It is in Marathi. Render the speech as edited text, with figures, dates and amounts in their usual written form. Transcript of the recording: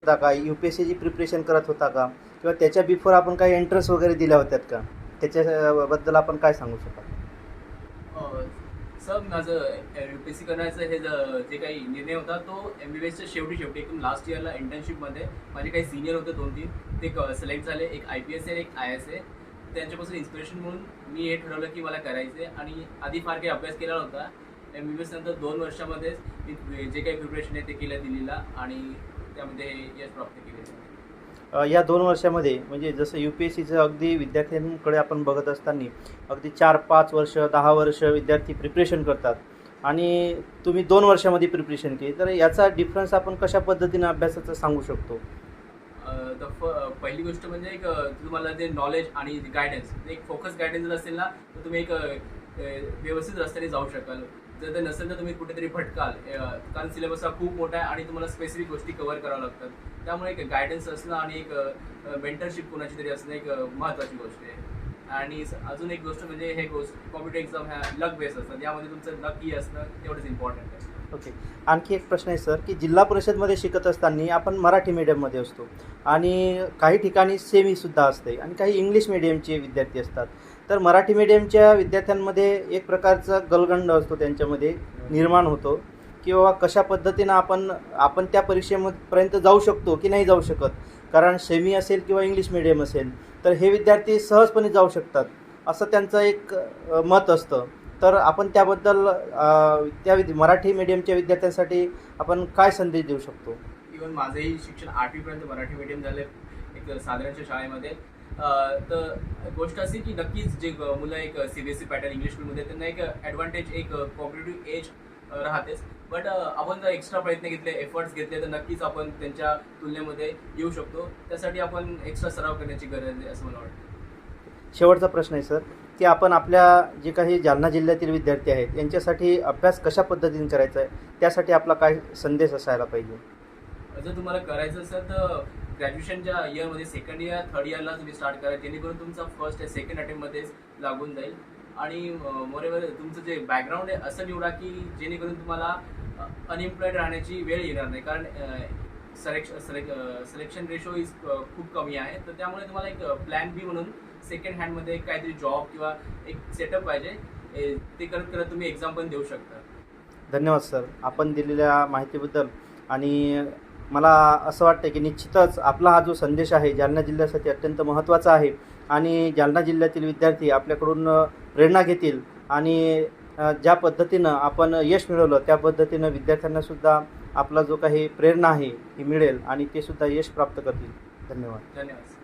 होता का, UPSCची प्रिपरेशन करत होता का, किंवा त्याच्या बिफोर आपण काही एंट्रन्स वगैरे दिल्या होत्यात का? त्याच्याबद्दल आपण काय सांगू शकाल? सर माझं UPSC करण्याचं हे जे काही निर्णय होता तो MBBSच्या शेवटी एकदम लास्ट इयरला इंटर्नशिपमध्ये माझे काही सिनियर होते 2-3 ते सिलेक्ट झाले. एक IPS आहे, एक IS आहे. त्यांच्यापासून इन्स्पिरेशन म्हणून मी हे ठरवलं की मला करायचं आहे आणि आधी फार काही अभ्यास केला नव्हता. MBBS नंतर 2 वर्षामध्येच मी जे काही प्रिपरेशन आहे ते केलं दिल्लीला आणि त्यामध्ये यश प्राप्त केले. या 2 वर्षामध्ये म्हणजे जसं UPSCचं अगदी विद्यार्थ्यांकडे आपण बघत असताना अगदी 4-5 वर्ष 10 वर्ष विद्यार्थी प्रिपरेशन करतात आणि तुम्ही 2 वर्षामध्ये प्रिपरेशन केली, तर याचा डिफरन्स आपण कशा पद्धतीनं अभ्यासाचं सांगू शकतो? पहिली गोष्ट म्हणजे एक तुम्हाला जे नॉलेज आणि गायडन्स, एक फोकस गायडन्स जर असेल ना तर तुम्ही एक व्यवस्थित रस्त्याने जाऊ शकाल. जर ते नसेल तर तुम्ही कुठेतरी भटकाल, कारण सिलेबस हा खूप मोठा आहे आणि तुम्हाला स्पेसिफिक गोष्टी कव्हर कराव्या लागतात. त्यामुळे एक गायडन्स असणं आणि एक मेंटरशिप कोणाची तरी असणं एक महत्त्वाची गोष्ट आहे. आणि अजून एक गोष्ट म्हणजे हे कॉम्पिटेटिव्ह एक्झाम ह्या लक बेस असतात, यामध्ये तुमचं लकी असणं तेवढंच इम्पॉर्टंट आहे. ओके. आणखी एक प्रश्न आहे सर, की जिल्हा परिषदमध्ये शिकत असताना आपण मराठी मीडियममध्ये असतो आणि काही ठिकाणी सेमीसुद्धा असते आणि काही इंग्लिश मीडियमचे विद्यार्थी असतात. तर मराठी मीडियमच्या विद्यार्थ्यांमध्ये एक प्रकारचा गलगंड असतो त्यांच्यामध्ये निर्माण होतो, किंवा कशा पद्धतीनं आपण त्या परीक्षेपर्यंत जाऊ शकतो की नाही जाऊ शकत. कारण सेमी असेल किंवा इंग्लिश मीडियम असेल तर हे विद्यार्थी सहजपणे जाऊ शकतात असं त्यांचं एक मत असतं. तर आपण त्याबद्दल मराठी मीडियमच्या विद्यार्थ्यांसाठी आपण काय संदेश देऊ शकतो? इव्हन माझंही शिक्षण 8वीपर्यंत मराठी मीडियम झालं एक साधारणच्या शाळेमध्ये. तर गोष्ट अशी की नक्कीच जे मुलं एक CBSE पॅटर्न इंग्लिश स्कूलमध्ये त्यांना एक ॲडव्हान्टेज, एक कॉम्पिटेटिव्ह एज राहतेच. बट आपण जर एक्स्ट्रा प्रयत्न घेतले, एफर्ट्स घेतले तर नक्कीच आपण त्यांच्या तुलनेमध्ये येऊ शकतो. त्यासाठी आपण एक्स्ट्रा सराव करण्याची गरज आहे असं मला वाटतं. शेवटचा प्रश्न आहे सर, की आपण आपल्या जे काही जालना जिल्ह्यातील विद्यार्थी आहेत यांच्यासाठी अभ्यास कशा पद्धतीने करायचा आहे, त्यासाठी आपला काय संदेश असायला पाहिजे? जर तुम्हाला करायचं असेल तर ग्रॅज्युएशनच्या इयरमध्ये सेकंड इयर, थर्ड इयरला तुम्ही स्टार्ट करा, जेणेकरून तुमचा फर्स्ट या सेकंड अटेम्प्टमध्येच लागून जाईल. आणि मोरेवर तुमचं जे बॅकग्राऊंड आहे असं निवडा की जेणेकरून तुम्हाला अनएम्प्लॉईड राहण्याची वेळ येणार नाही. कारण सिलेक्शन रेशो इज खूप कमी आहे. तर त्यामुळे तुम्हाला एक प्लॅन बी म्हणून सेकंड हँडमध्ये एक काहीतरी जॉब किंवा एक सेटअप पाहिजे. ते करत करत तुम्ही एक्झाम पण देऊ शकता. धन्यवाद सर, आपण दिलेल्या माहितीबद्दल. आणि मला असं वाटतं की निश्चितच आपला हा जो संदेश आहे जालना जिल्ह्यासाठी अत्यंत महत्त्वाचा आहे आणि जालना जिल्ह्यातील विद्यार्थी आपल्याकडून प्रेरणा घेतील आणि ज्या पद्धतीनं आपण यश मिळवलं त्या पद्धतीनं विद्यार्थ्यांनासुद्धा आपला जो काही प्रेरणा आहे ती मिळेल आणि ते सुद्धा यश प्राप्त करतील. धन्यवाद. धन्यवाद.